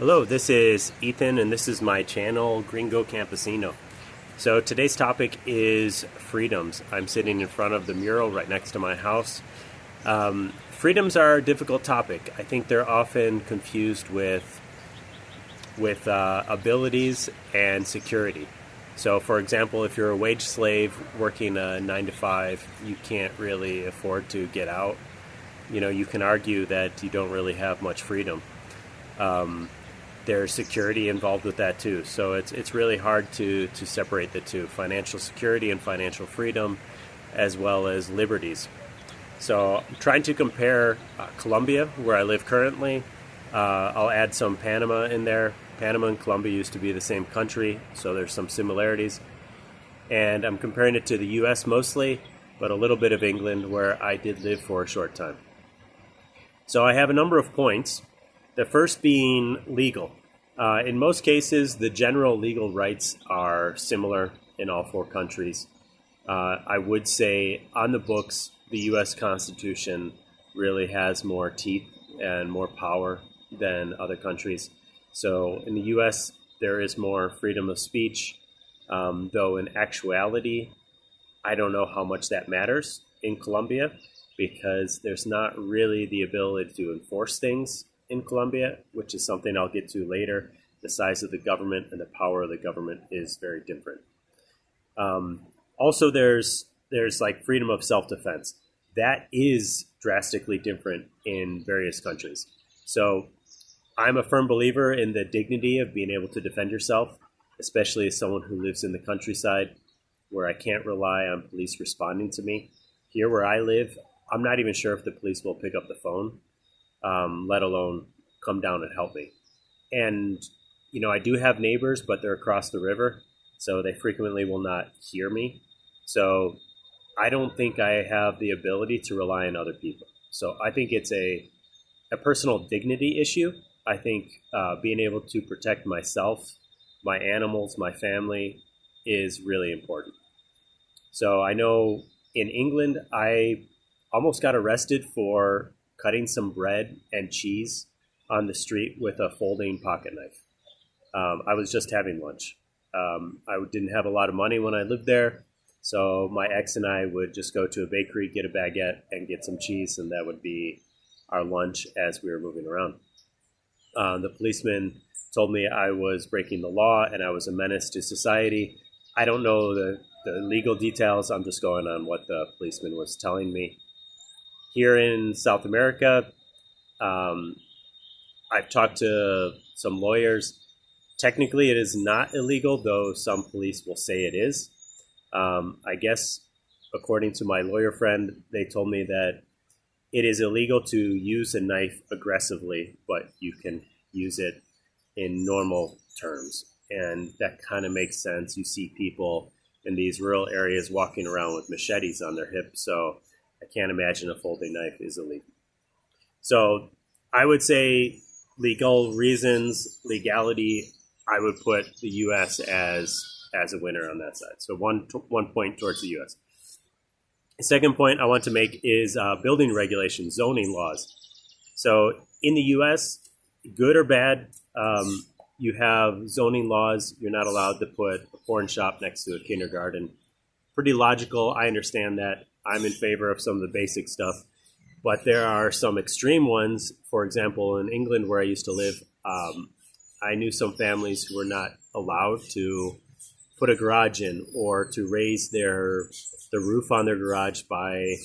Hello, this is Ethan, and this is my channel, Gringo Campesino. So today's topic is freedoms. I'm sitting in front of the mural right next to my house. Freedoms are a difficult topic. I think they're often confused with abilities and security. So, for example, if you're a wage slave working a 9 to 5, you can't really afford to get out. You can argue that you don't really have much freedom. There's security involved with that too. So it's really hard to separate the two, financial security and financial freedom, as well as liberties. So I'm trying to compare Colombia, where I live currently. I'll add some Panama in there. Panama and Colombia used to be the same country, so there's some similarities. And I'm comparing it to the US mostly, but a little bit of England, where I did live for a short time. So I have a number of points. The first being legal. In most cases, the general legal rights are similar in all four countries. I would say on the books, the U.S. Constitution really has more teeth and more power than other countries. So in the U.S., there is more freedom of speech, though in actuality, I don't know how much that matters in Colombia, because there's not really the ability to enforce things in Colombia, which is something I'll get to later. The size of the government and the power of the government is very different. Also, there's like freedom of self-defense. That is drastically different in various countries. So I'm a firm believer in the dignity of being able to defend yourself, especially as someone who lives in the countryside where I can't rely on police responding to me. Here where I live, I'm not even sure if the police will pick up the phone, let alone come down and help me. And, I do have neighbors, but they're across the river, so they frequently will not hear me. So I don't think I have the ability to rely on other people. So I think it's a personal dignity issue. I think being able to protect myself, my animals, my family is really important. So I know in England, I almost got arrested for cutting some bread and cheese on the street with a folding pocket knife. I was just having lunch. I didn't have a lot of money when I lived there, so my ex and I would just go to a bakery, get a baguette, and get some cheese, and that would be our lunch as we were moving around. The policeman told me I was breaking the law and I was a menace to society. I don't know the legal details. I'm just going on what the policeman was telling me. Here in South America, I've talked to some lawyers. Technically, it is not illegal, though some police will say it is. I guess, according to my lawyer friend, they told me that it is illegal to use a knife aggressively, but you can use it in normal terms. And that kind of makes sense. You see people in these rural areas walking around with machetes on their hips, so I can't imagine a folding knife is illegal. So I would say legal reasons, legality, I would put the U.S. as a winner on that side. So one point towards the U.S. The second point I want to make is building regulations, zoning laws. So in the U.S., good or bad, you have zoning laws. You're not allowed to put a porn shop next to a kindergarten. Pretty logical. I understand that. I'm in favor of some of the basic stuff. But there are some extreme ones. For example, in England, where I used to live, I knew some families who were not allowed to put a garage in or to raise the roof on their garage by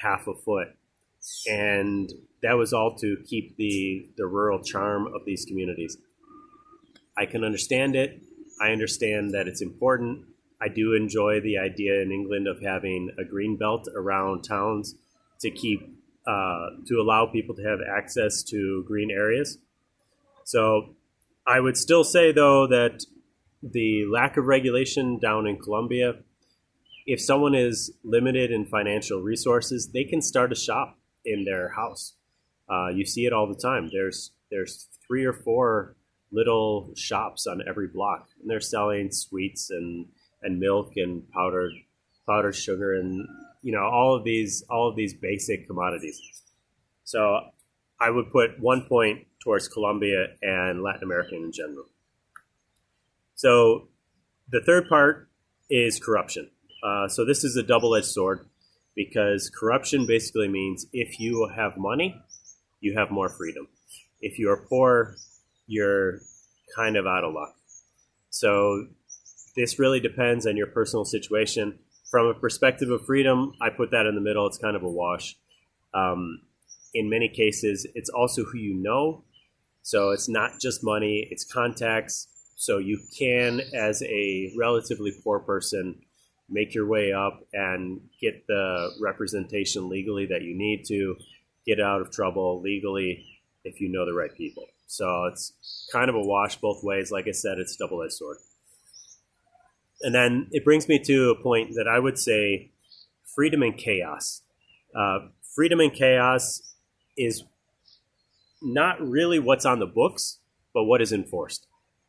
half a foot. And that was all to keep the rural charm of these communities. I can understand it. I understand that it's important. I do enjoy the idea in England of having a green belt around towns to allow people to have access to green areas. So I would still say, though, that the lack of regulation down in Colombia, if someone is limited in financial resources, they can start a shop in their house. You see it all the time. There's 3 or 4 little shops on every block, and they're selling sweets and milk and powdered sugar and all of these basic commodities. So I would put 1 point towards Colombia and Latin America in general. So the third part is corruption. So this is a double-edged sword, because corruption basically means if you have money, you have more freedom. If you are poor, you're kind of out of luck. So this really depends on your personal situation. From a perspective of freedom, I put that in the middle. It's kind of a wash. In many cases, it's also who you know. So it's not just money, it's contacts. So you can, as a relatively poor person, make your way up and get the representation legally that you need to, get out of trouble legally if you know the right people. So it's kind of a wash both ways. Like I said, it's a double-edged sword. And then it brings me to a point that I would say freedom and chaos. Freedom and chaos is not really what's on the books, but what is enforced.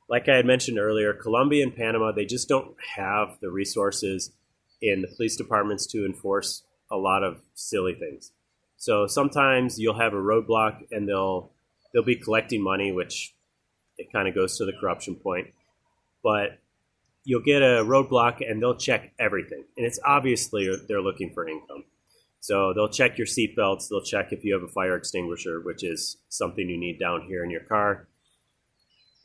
Like I had mentioned earlier, Colombia and Panama, they just don't have the resources in the police departments to enforce a lot of silly things. So sometimes you'll have a roadblock and they'll be collecting money, which it kind of goes to the corruption point. But you'll get a roadblock and they'll check everything. And it's obviously they're looking for income. So they'll check your seatbelts. They'll check if you have a fire extinguisher, which is something you need down here in your car.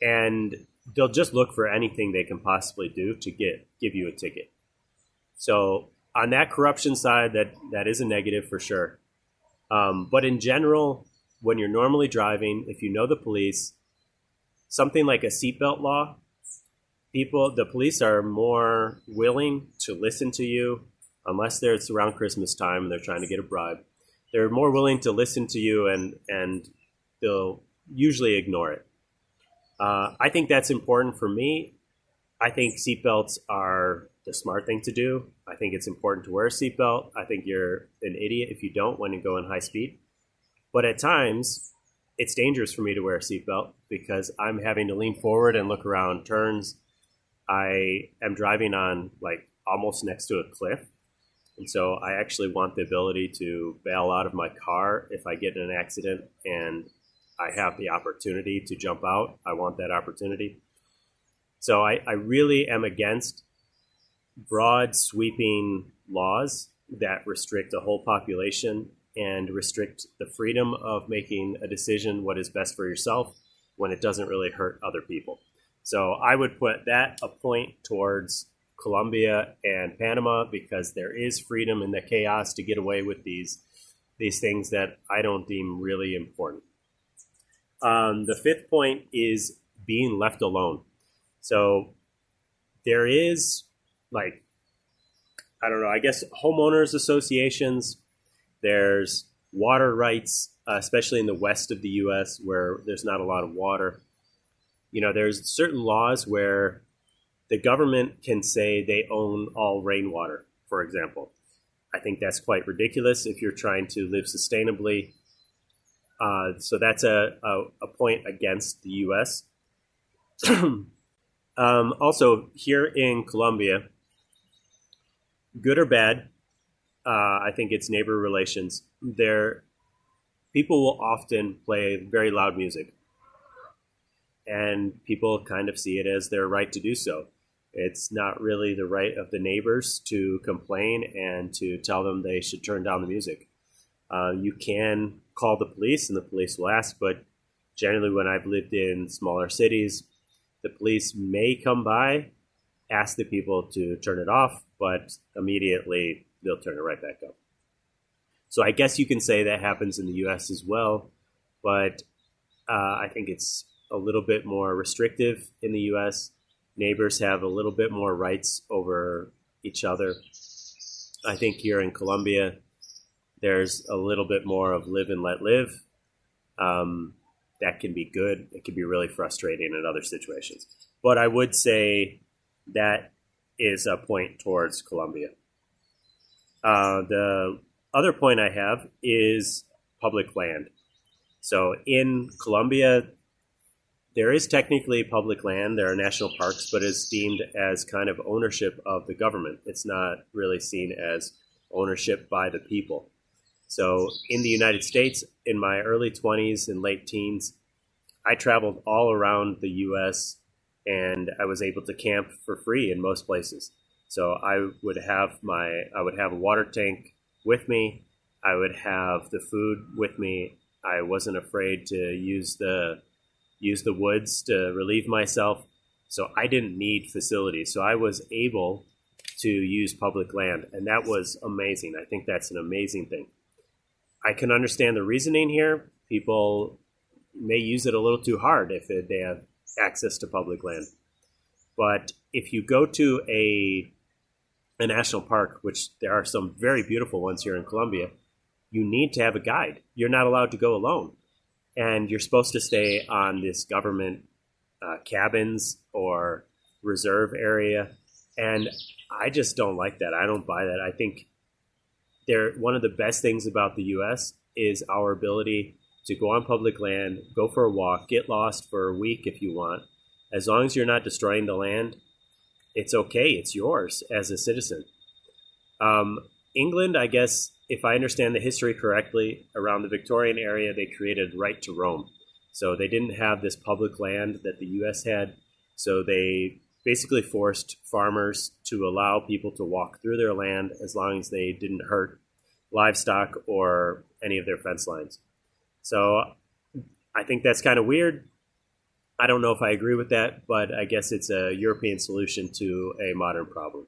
And they'll just look for anything they can possibly do to give you a ticket. So on that corruption side, that is a negative for sure. But in general, when you're normally driving, if you know the police, something like a seatbelt law, the police are more willing to listen to you, unless it's around Christmas time and they're trying to get a bribe. They're more willing to listen to you and they'll usually ignore it. I think that's important for me. I think seatbelts are the smart thing to do. I think it's important to wear a seatbelt. I think you're an idiot if you don't when you go in high speed. But at times, it's dangerous for me to wear a seatbelt because I'm having to lean forward and look around turns. I am driving on almost next to a cliff. And so I actually want the ability to bail out of my car if I get in an accident and I have the opportunity to jump out. I want that opportunity. So I really am against broad sweeping laws that restrict a whole population and restrict the freedom of making a decision what is best for yourself when it doesn't really hurt other people. So I would put that a point towards Colombia and Panama because there is freedom in the chaos to get away with these things that I don't deem really important. The fifth point is being left alone. So there is I guess homeowners associations, there's water rights, especially in the west of the U.S. where there's not a lot of water. There's certain laws where the government can say they own all rainwater, for example. I think that's quite ridiculous if you're trying to live sustainably. So that's a point against the U.S. Also, here in Colombia, good or bad, I think it's neighbor relations. People will often play very loud music, and people kind of see it as their right to do so. It's not really the right of the neighbors to complain and to tell them they should turn down the music. You can call the police and the police will ask, but generally when I've lived in smaller cities, the police may come by, ask the people to turn it off, but immediately they'll turn it right back up. So I guess you can say that happens in the U.S. as well, but I think it's a little bit more restrictive in the U.S. Neighbors have a little bit more rights over each other. I think here in Colombia, there's a little bit more of live and let live. That can be good. It can be really frustrating in other situations. But I would say that is a point towards Colombia. The other point I have is public land. So in Colombia, there is technically public land. There are national parks, but it's deemed as kind of ownership of the government. It's not really seen as ownership by the people. So in the United States, in my early 20s and late teens, I traveled all around the U.S. and I was able to camp for free in most places. So I would have a water tank with me. I would have the food with me. I wasn't afraid to use the woods to relieve myself. So I didn't need facilities. So I was able to use public land, and that was amazing. I think that's an amazing thing. I can understand the reasoning here. People may use it a little too hard if they have access to public land. But if you go to a national park, which there are some very beautiful ones here in Colombia, you need to have a guide. You're not allowed to go alone. And you're supposed to stay on this government cabins or reserve area. And I just don't like that. I don't buy that. I think one of the best things about the U.S. is our ability to go on public land, go for a walk, get lost for a week if you want. As long as you're not destroying the land, it's okay. It's yours as a citizen. England, I guess, if I understand the history correctly, around the Victorian area, they created right to roam. So they didn't have this public land that the U.S. had. So they basically forced farmers to allow people to walk through their land as long as they didn't hurt livestock or any of their fence lines. So I think that's kind of weird. I don't know if I agree with that, but I guess it's a European solution to a modern problem.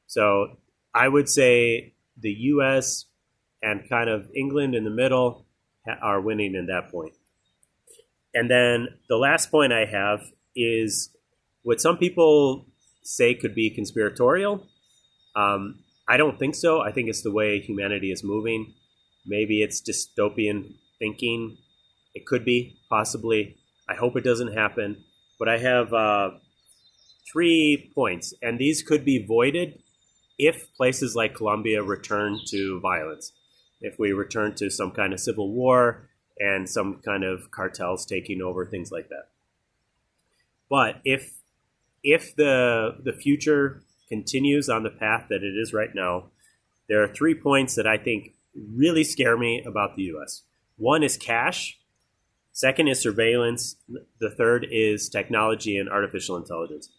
So I would say the U.S. and kind of England in the middle are winning in that point. And then the last point I have is what some people say could be conspiratorial. I don't think so. I think it's the way humanity is moving. Maybe it's dystopian thinking. It could be, possibly. I hope it doesn't happen. But I have 3 points, and these could be voided if places like Colombia return to violence. If we return to some kind of civil war and some kind of cartels taking over, things like that. But if the future continues on the path that it is right now, there are 3 points that I think really scare me about the U.S. One is cash. Second is surveillance. The third is technology and artificial intelligence.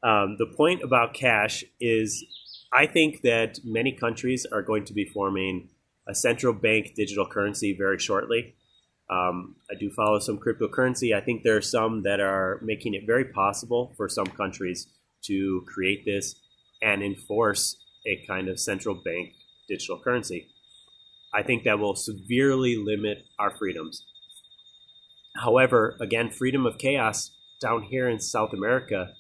The point about cash is I think that many countries are going to be forming a central bank digital currency very shortly. I do follow some cryptocurrency. I think there are some that are making it very possible for some countries to create this and enforce a kind of central bank digital currency. I think that will severely limit our freedoms. However, again, freedom of chaos down here in South America,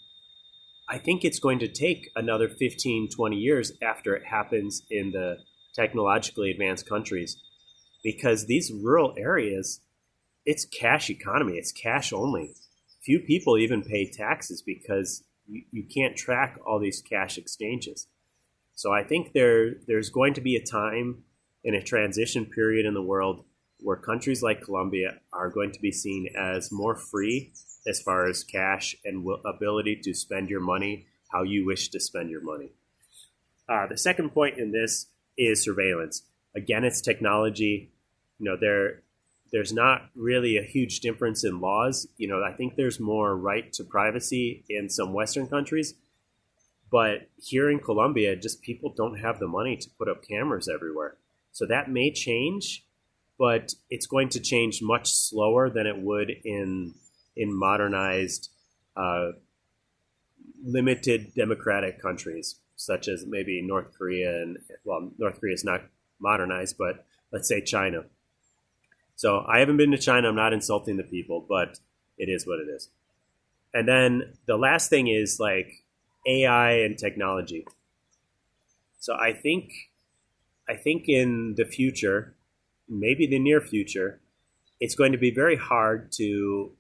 I think it's going to take another 15, 20 years after it happens in the technologically advanced countries, because these rural areas, it's cash economy. It's cash only. Few people even pay taxes because you can't track all these cash exchanges. So I think there's going to be a time in a transition period in the world where countries like Colombia are going to be seen as more free as far as cash and ability to spend your money how you wish to spend your money. The second point in this is surveillance. Again, it's technology. There's not really a huge difference in laws. I think there's more right to privacy in some Western countries. But here in Colombia, just people don't have the money to put up cameras everywhere. So that may change, but it's going to change much slower than it would in modernized, limited democratic countries, such as maybe North Korea. North Korea is not modernized, but let's say China. So I haven't been to China. I'm not insulting the people, but it is what it is. And then the last thing is like AI and technology. So I think in the future, maybe the near future, it's going to be very hard to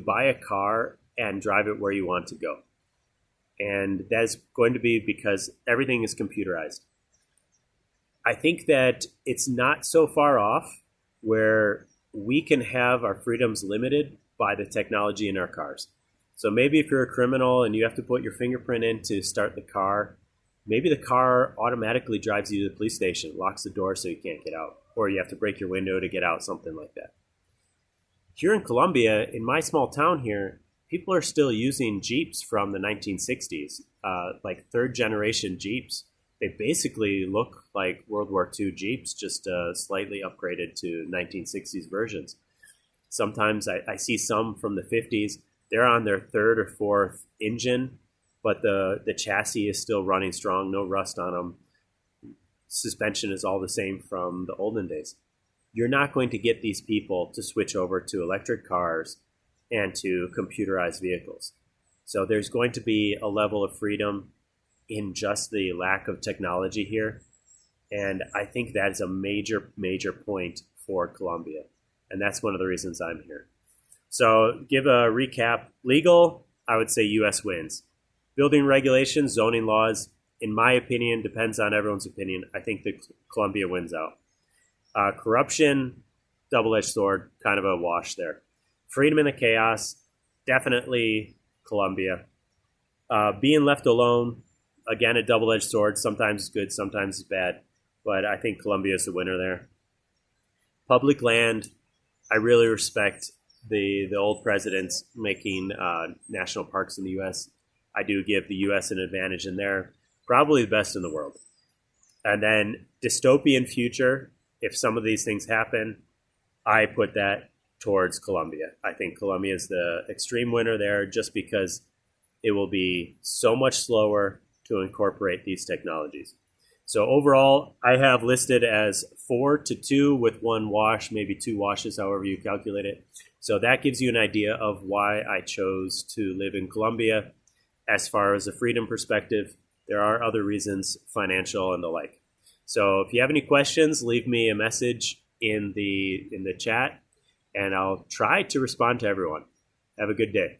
buy a car and drive it where you want to go. And that's going to be because everything is computerized. I think that it's not so far off where we can have our freedoms limited by the technology in our cars. So maybe if you're a criminal and you have to put your fingerprint in to start the car, maybe the car automatically drives you to the police station, locks the door so you can't get out, or you have to break your window to get out, something like that. Here in Colombia, in my small town here, people are still using Jeeps from the 1960s, like third generation Jeeps. They basically look like World War II Jeeps, just slightly upgraded to 1960s versions. Sometimes I see some from the 50s. They're on their third or fourth engine, but the chassis is still running strong, no rust on them. Suspension is all the same from the olden days. You're not going to get these people to switch over to electric cars and to computerized vehicles. So there's going to be a level of freedom in just the lack of technology here. And I think that is a major, major point for Colombia. And that's one of the reasons I'm here. So give a recap. Legal, I would say US wins. Building regulations, zoning laws, in my opinion, depends on everyone's opinion. I think that Colombia wins out. Corruption, double-edged sword, kind of a wash there. Freedom in the chaos, definitely Colombia. Being left alone, again, a double-edged sword. Sometimes it's good, sometimes it's bad. But I think Colombia is the winner there. Public land, I really respect the old presidents making national parks in the U.S. I do give the U.S. an advantage in there. Probably the best in the world. And then dystopian future, if some of these things happen, I put that towards Colombia. I think Colombia is the extreme winner there just because it will be so much slower to incorporate these technologies. So overall, I have listed as 4-2 with one wash, maybe two washes, however you calculate it. So that gives you an idea of why I chose to live in Colombia. As far as a freedom perspective, there are other reasons, financial and the like. So if you have any questions, leave me a message in the chat, and I'll try to respond to everyone. Have a good day.